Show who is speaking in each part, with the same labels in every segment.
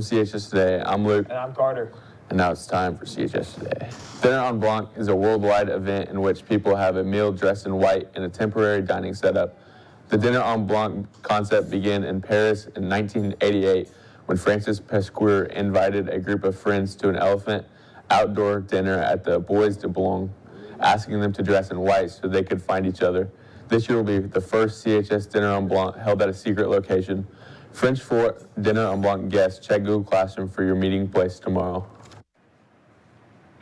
Speaker 1: From CHS Today, I'm Luke.
Speaker 2: And I'm Carter.
Speaker 1: And now it's time for CHS Today. Dinner en Blanc is a worldwide event in which people have a meal dressed in white in a temporary dining setup. The Dinner en Blanc concept began in Paris in 1988 when Francis Pasteur invited a group of friends to an elephant outdoor dinner at the Bois de Boulogne, asking them to dress in white so they could find each other. This year will be the first CHS Dinner en Blanc held at a secret location. French for Dinner en Blanc guests, check Google Classroom for your meeting place tomorrow.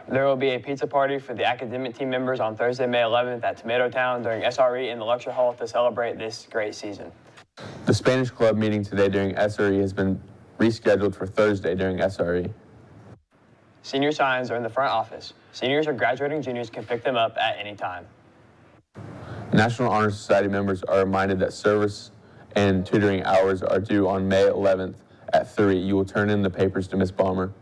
Speaker 2: There will be a pizza party for the academic team members on Thursday, May 11th at Tomato Town during SRE in the lecture hall to celebrate this great season.
Speaker 1: The Spanish club meeting today during SRE has been rescheduled for Thursday during SRE.
Speaker 2: Senior signs are in the front office. Seniors or graduating juniors can pick them up at any time.
Speaker 1: National Honor Society members are reminded that service and tutoring hours are due on May 11th at 3. You will turn in the papers to Ms. Balmer.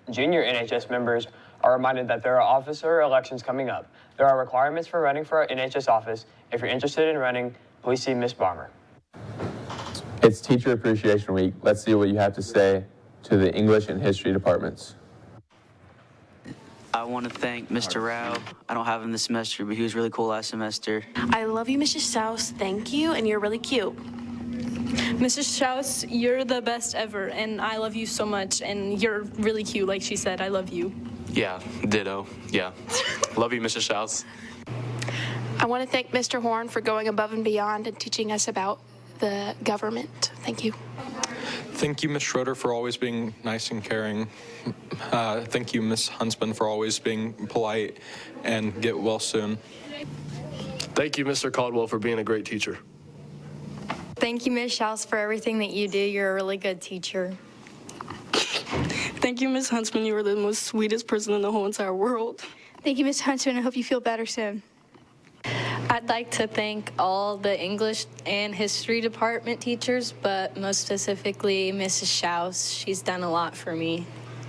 Speaker 2: Junior NHS members are reminded that there are officer elections coming up. There are requirements for running for an NHS office. If you're interested in running, please see Ms. Balmer.
Speaker 1: It's Teacher Appreciation Week. Let's see what you have to say to the English and History departments.
Speaker 3: I want to thank Mr. Rao. I don't have him this semester, but he was really cool last semester.
Speaker 4: I love you, Mrs. Strauss. Thank you, and you're really cute.
Speaker 5: Mrs. Strauss, you're the best ever, and I love you so much, and you're really cute, like she said. I love you.
Speaker 6: Yeah, ditto. Yeah. Love you, Mrs. Strauss.
Speaker 4: I want to thank Mr. Horn for going above and beyond and teaching us about the government. Thank you.
Speaker 7: Thank you, Ms. Schroeder, for always being nice and caring. Thank you, Ms. Huntsman, for always being polite, and get well soon.
Speaker 6: Thank you, Mr. Caldwell, for being a great teacher.
Speaker 8: Thank you, Ms. Strauss, for everything that you do. You're a really good teacher.
Speaker 5: Thank you, Ms. Huntsman. You are the most sweetest person in the whole entire world.
Speaker 9: Thank you, Ms. Huntsman. I hope you feel better soon.
Speaker 8: I'd like to thank all the English and History department teachers, but most specifically Mrs. Strauss. She's done a lot for me.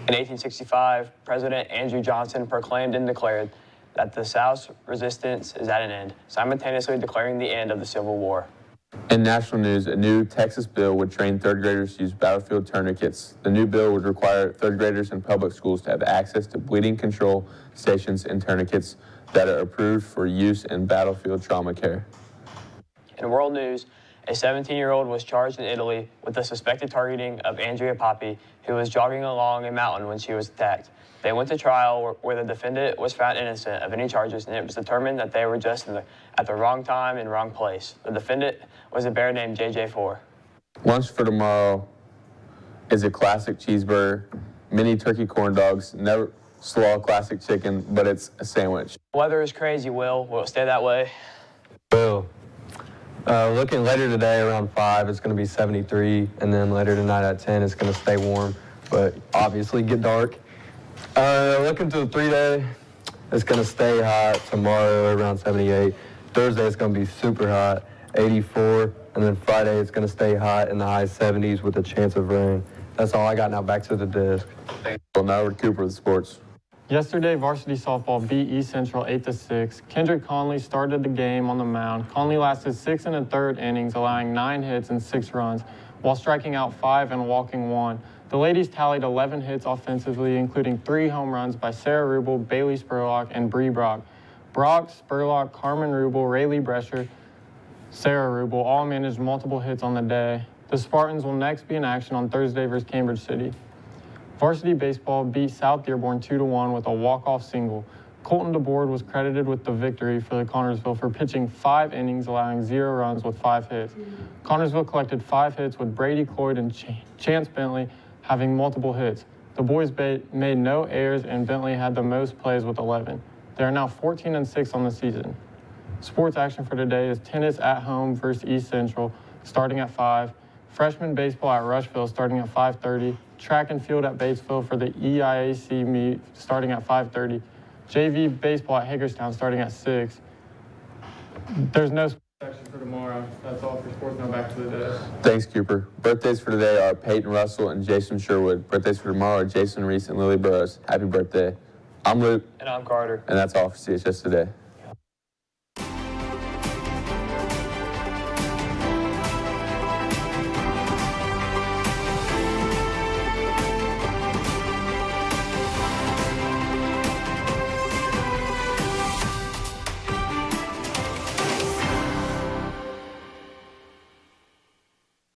Speaker 2: In 1865, President Andrew Johnson proclaimed and declared that the South's resistance is at an end, simultaneously declaring the end of the Civil War.
Speaker 1: In national news, a new Texas bill would train third graders to use battlefield tourniquets. The new bill would require third graders in public schools to have access to bleeding control stations and tourniquets that are approved for use in battlefield trauma care.
Speaker 2: In world news, a 17-year-old was charged in Italy with the suspected targeting of Andrea Papi, who was jogging along a mountain when she was attacked. They went to trial where the defendant was found innocent of any charges, and it was determined that they were just at the wrong time and wrong place. The defendant was a bear named JJ4.
Speaker 1: Lunch for tomorrow is a classic cheeseburger, mini turkey corn dogs, never slaw classic chicken, but it's a sandwich.
Speaker 2: The weather is crazy, Will. Will it stay that way?
Speaker 10: Will. Looking later today around 5, it's going to be 73, and then later tonight at 10, it's going to stay warm, but obviously get dark. Looking to the 3-day, it's going to stay hot tomorrow around 78. Thursday, it's going to be super hot, 84, and then Friday, it's going to stay hot in the high 70s with a chance of rain. That's all I got now. Back to the desk.
Speaker 1: Well, now we're Cooper with sports.
Speaker 11: Yesterday, varsity softball beat East Central 8-6. Kendrick Conley started the game on the mound. Conley lasted 6 1/3 innings, allowing 9 hits and 6 runs, while striking out 5 and walking 1. The ladies tallied 11 hits offensively, including 3 home runs by Sarah Rubel, Bailey Spurlock, and Bree Brock. Brock, Spurlock, Carmen Rubel, Rayleigh Brescher, Sarah Rubel all managed multiple hits on the day. The Spartans will next be in action on Thursday versus Cambridge City. Varsity baseball beat South Dearborn 2-1 with a walk-off single. Colton DeBoard was credited with the victory for the Connorsville for pitching 5 innings, allowing 0 runs with 5 hits. Connorsville collected 5 hits with Brady Cloyd and Chance Bentley having multiple hits. The boys made no errors, and Bentley had the most plays with 11. They are now 14-6 on the season. Sports action for today is tennis at home versus East Central, starting at 5. Freshman baseball at Rushville starting at 5:30. Track and field at Batesville for the EIAC meet starting at 5:30. JV baseball at Hagerstown starting at 6. There's no section for tomorrow. That's all for sports. Now back to the desk.
Speaker 1: Thanks, Cooper. Birthdays for today are Peyton Russell and Jason Sherwood. Birthdays for tomorrow are Jason Reese and Lily Burrows. Happy birthday. I'm Luke.
Speaker 2: And I'm Carter.
Speaker 1: And that's all for CHS Today.